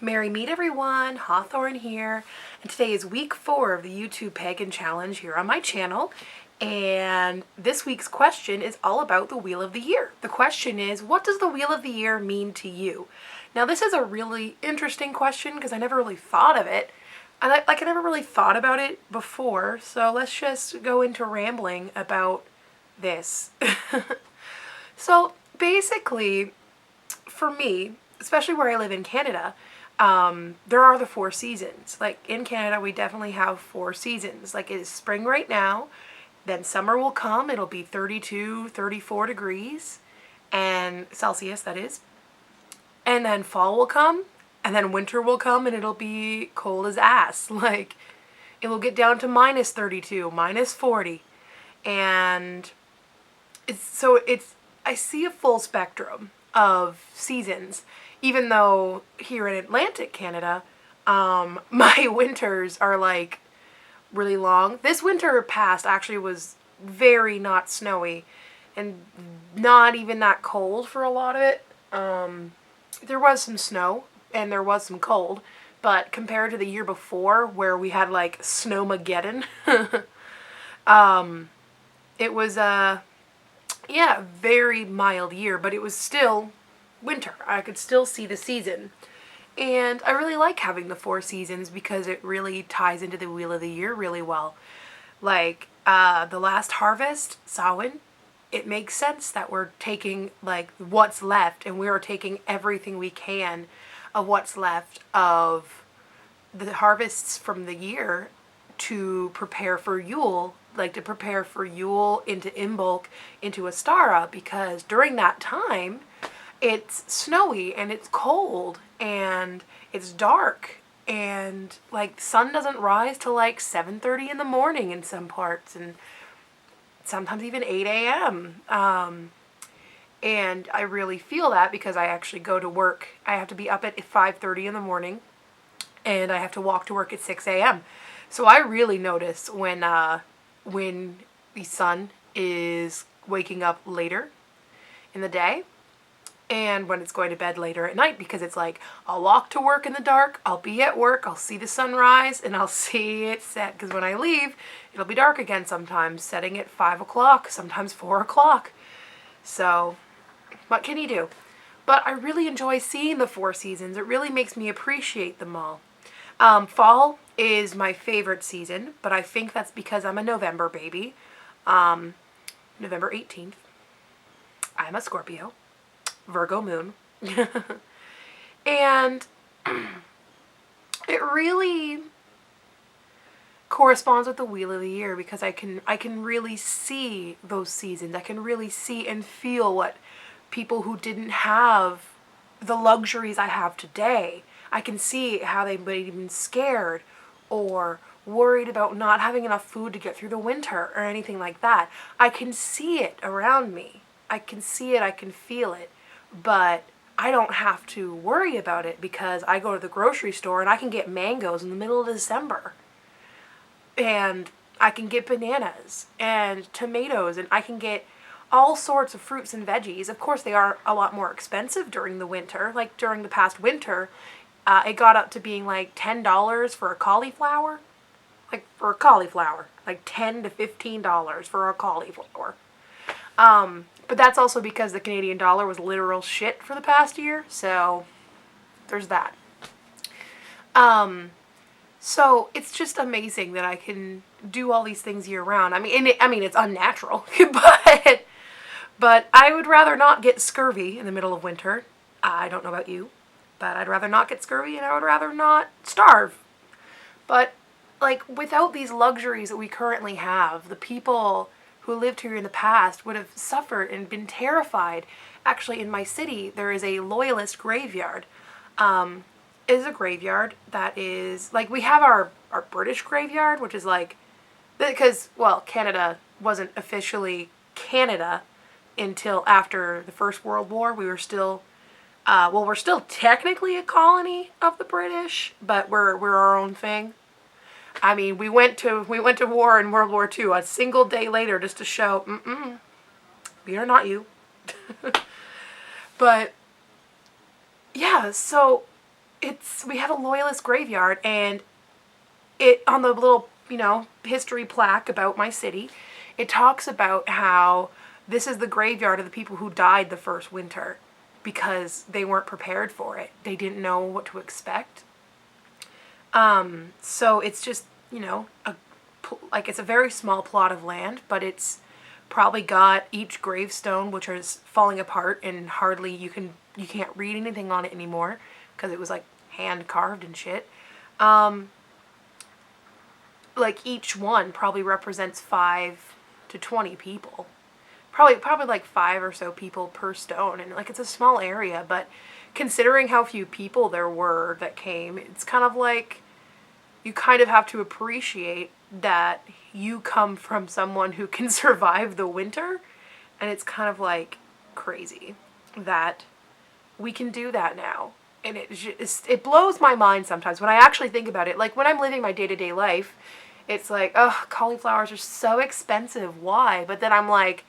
Merry meet everyone, Hawthorne here, and today is week 4 of the YouTube Pagan Challenge here on my channel, and this week's question is all about the Wheel of the Year. The question is, what does the Wheel of the Year mean to you? Now this is a really interesting question because I never really thought of it, and I never really thought about it before, so let's just go into rambling about this. So basically, for me, especially where I live in Canada, there are the 4 seasons. Like in Canada, we definitely have 4 seasons. Like it is spring right now, then summer will come, it'll be 32, 34 degrees, and Celsius that is. And then fall will come, and then winter will come, and it'll be cold as ass. Like it will get down to minus 32, minus 40, and I see a full spectrum of seasons, even though here in Atlantic Canada, my winters are like really long. This winter past actually was very not snowy and not even that cold for a lot of it. There was some snow and there was some cold, but compared to the year before where we had like Snowmageddon, it was yeah, very mild year, but it was still winter. I could still see the season. And I really like having the 4 seasons because it really ties into the Wheel of the Year really well. Like, the last harvest, Samhain, it makes sense that we're taking, like, what's left, and we are taking everything we can of what's left of the harvests from the year to prepare for Yule, like to prepare for Yule into Imbolc, into Astara, because during that time, it's snowy and it's cold and it's dark and like the sun doesn't rise till like 7:30 in the morning in some parts and sometimes even 8 a.m. And I really feel that because I actually go to work. I have to be up at 5:30 in the morning and I have to walk to work at 6 a.m. So I really notice when the sun is waking up later in the day and when it's going to bed later at night, because it's like I'll walk to work in the dark, I'll be at work, I'll see the sunrise, and I'll see it set, because when I leave it'll be dark again, sometimes setting at 5 o'clock, sometimes 4 o'clock. So what can you do? But I really enjoy seeing the 4 seasons. It really makes me appreciate them all. Fall is my favorite season, but I think that's because I'm a November baby. November 18th. I'm a Scorpio. Virgo moon. And it really corresponds with the Wheel of the Year because I can really see those seasons. I can really see and feel what people who didn't have the luxuries I have today, I can see how they might have been scared or worried about not having enough food to get through the winter or anything like that. I can see it around me. I can see it, I can feel it, but I don't have to worry about it because I go to the grocery store and I can get mangoes in the middle of December. And I can get bananas and tomatoes, and I can get all sorts of fruits and veggies. Of course, they are a lot more expensive during the winter. Like during the past winter, it got up to being like $10 for a cauliflower. Like for a cauliflower, like $10 to $15 for a cauliflower. But that's also because the Canadian dollar was literal shit for the past year. So there's that. So it's just amazing that I can do all these things year round. I mean, it's unnatural, but I would rather not get scurvy in the middle of winter. I don't know about you, but I'd rather not get scurvy and I would rather not starve. But like without these luxuries that we currently have, the people who lived here in the past would have suffered and been terrified. Actually, in my city, there is a loyalist graveyard. It is a graveyard that is, like, we have our British graveyard, which is like, because, well, Canada wasn't officially Canada until after the First World War. We were still, well, we're still technically a colony of the British, but we're our own thing. I mean, we went to war in World War II a single day later just to show, we are not you. But yeah, so we have a loyalist graveyard, and it, on the little, history plaque about my city, it talks about how this is the graveyard of the people who died the first winter because they weren't prepared for it. They didn't know what to expect. So it's just, it's a very small plot of land, but it's probably got each gravestone, which is falling apart, and hardly you can't read anything on it anymore because it was like hand carved and shit. Like each one probably represents 5 to 20 people. Probably like 5 or so people per stone, and like it's a small area, but considering how few people there were that came, it's kind of like you kind of have to appreciate that you come from someone who can survive the winter, and it's kind of like crazy that we can do that now. And it blows my mind sometimes when I actually think about it. Like when I'm living my day-to-day life, it's like, oh, cauliflowers are so expensive. Why? But then I'm like,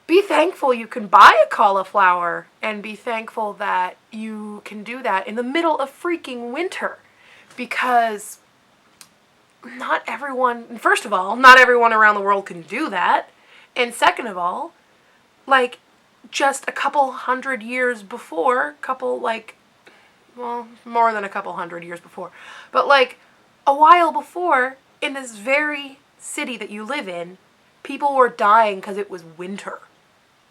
be thankful you can buy a cauliflower, and be thankful that you can do that in the middle of freaking winter, because first of all, not everyone around the world can do that. And second of all, like just a couple hundred years before, more than a couple hundred years before, but like a while before, in this very city that you live in, people were dying because it was winter.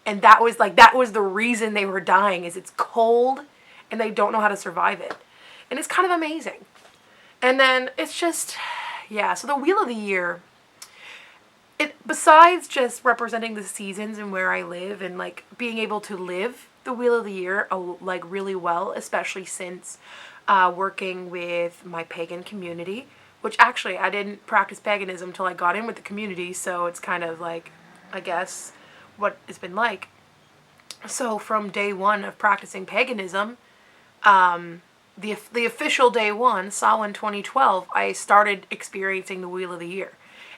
And that was the reason they were dying, is it's cold and they don't know how to survive it. And it's kind of amazing. And then it's just, yeah, so the Wheel of the Year, besides just representing the seasons and where I live, and like being able to live the Wheel of the Year like really well, especially since working with my pagan community, which actually I didn't practice paganism until I got in with the community, so it's kind of like, I guess, what it's been like. So from day one of practicing paganism, the official day one, Samhain 2012, I started experiencing the Wheel of the Year.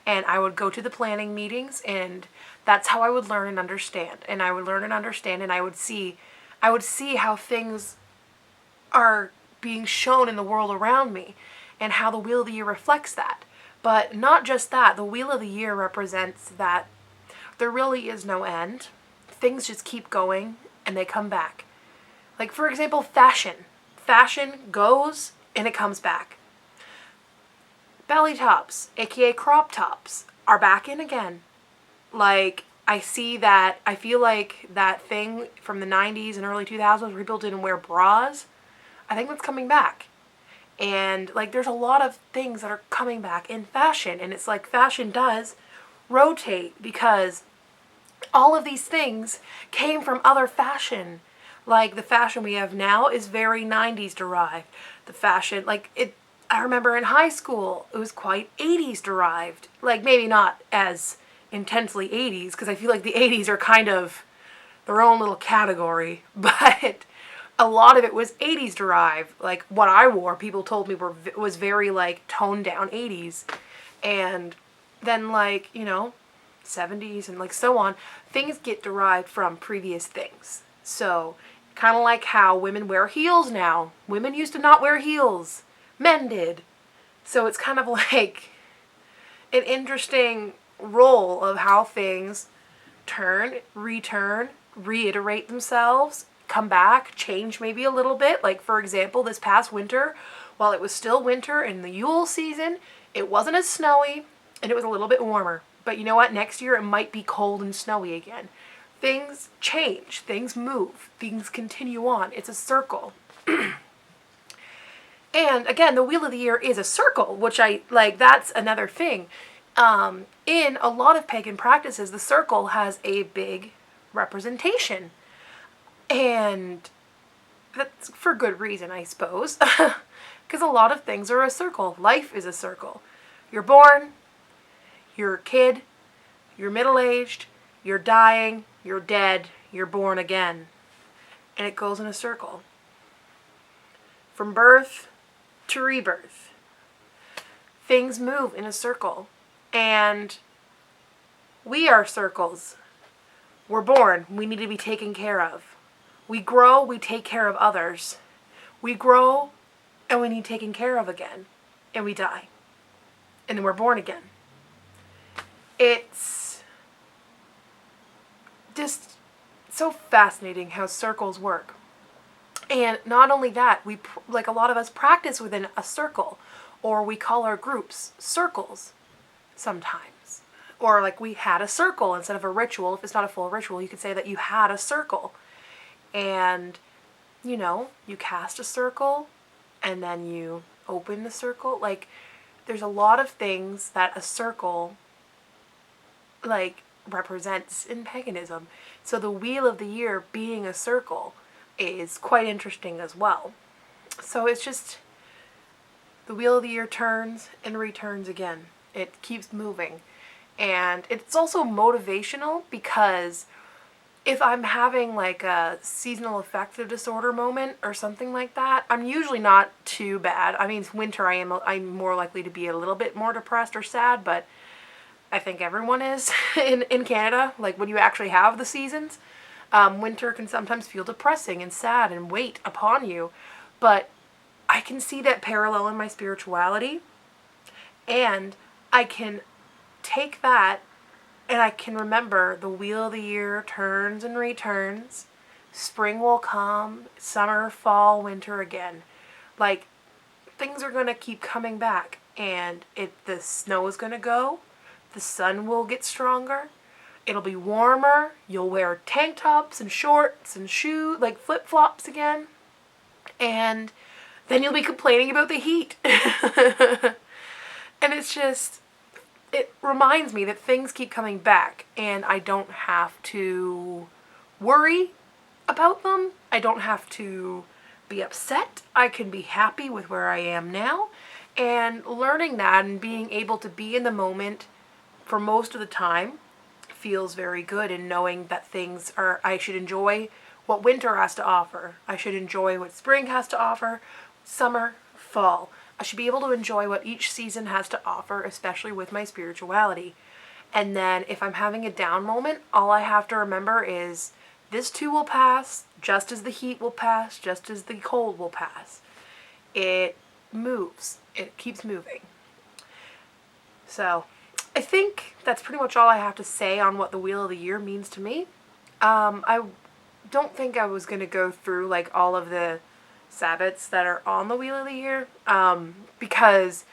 And I would go to the planning meetings, and that's how I would learn and understand. And I would learn and understand, and I would see how things are being shown in the world around me, and how the Wheel of the Year reflects that. But not just that, the Wheel of the Year represents that there really is no end. Things just keep going, and they come back. Like, for example, fashion. Fashion goes, and it comes back. Belly tops, aka crop tops, are back in again. Like, I feel like that thing from the 90s and early 2000s where people didn't wear bras, I think that's coming back. And, like, there's a lot of things that are coming back in fashion, and it's like fashion does rotate, because all of these things came from other fashion. Like, the fashion we have now is very 90s derived. The fashion, I remember in high school, it was quite 80s derived. Like, maybe not as intensely 80s, because I feel like the 80s are kind of their own little category, but a lot of it was 80s derived. Like, what I wore, people told me was very, like, toned down 80s. And then, 70s and, so on, things get derived from previous things. So, kind of like how women wear heels now. Women used to not wear heels. Men did. So it's kind of like an interesting role of how things turn, return, reiterate themselves, come back, change maybe a little bit. Like, for example, this past winter, while it was still winter in the Yule season, it wasn't as snowy, and it was a little bit warmer. But you know what? Next year it might be cold and snowy again. Things change, things move, things continue on. It's a circle. And again, the Wheel of the Year is a circle, which that's another thing. In a lot of pagan practices, the circle has a big representation. And that's for good reason, I suppose. Because a lot of things are a circle. Life is a circle. You're born, you're a kid, you're middle-aged, you're dying, you're dead, you're born again. And it goes in a circle. From birth to rebirth. Things move in a circle. And we are circles. We're born. We need to be taken care of. We grow. We take care of others. We grow. and we need taken care of again, and we die, and then we're born again. It's just so fascinating how circles work. And not only that, like a lot of us practice within a circle, or we call our groups circles sometimes. Or like we had a circle instead of a ritual. If it's not a full ritual, you could say that you had a circle. And, you know, you cast a circle and then you open the circle. Like, there's a lot of things that a circle, like, represents in paganism. So the wheel of the year being a circle is quite interesting as well. So it's just, the wheel of the year turns and returns again. It keeps moving. And it's also motivational because if I'm having like a seasonal affective disorder moment or something like that, I'm usually not too bad. I mean, it's winter, I'm more likely to be a little bit more depressed or sad, but I think everyone is in Canada. Like when you actually have the seasons, winter can sometimes feel depressing and sad and weight upon you. But I can see that parallel in my spirituality, and I can take that and I can remember the wheel of the year turns and returns. Spring will come, summer, fall, winter again. Like, things are going to keep coming back, and the snow is going to go, the sun will get stronger, it'll be warmer, you'll wear tank tops and shorts and shoes, like flip-flops again, and then you'll be complaining about the heat. And it's just, it reminds me that things keep coming back and I don't have to worry about them. I don't have to be upset. I can be happy with where I am now. And learning that and being able to be in the moment for most of the time feels very good, and knowing that I should enjoy what winter has to offer. I should enjoy what spring has to offer, summer, fall. I should be able to enjoy what each season has to offer, especially with my spirituality. And then if I'm having a down moment, all I have to remember is this too will pass, just as the heat will pass, just as the cold will pass. It moves. It keeps moving. So I think that's pretty much all I have to say on what the Wheel of the Year means to me. I don't think I was going to go through like all of the Sabbats that are on the Wheel of the Year, because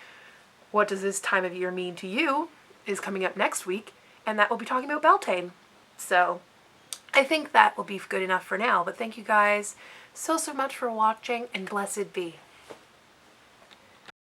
what does this time of year mean to you is coming up next week, and that will be talking about Beltane. So I think that will be good enough for now, but thank you guys so much for watching, and blessed be.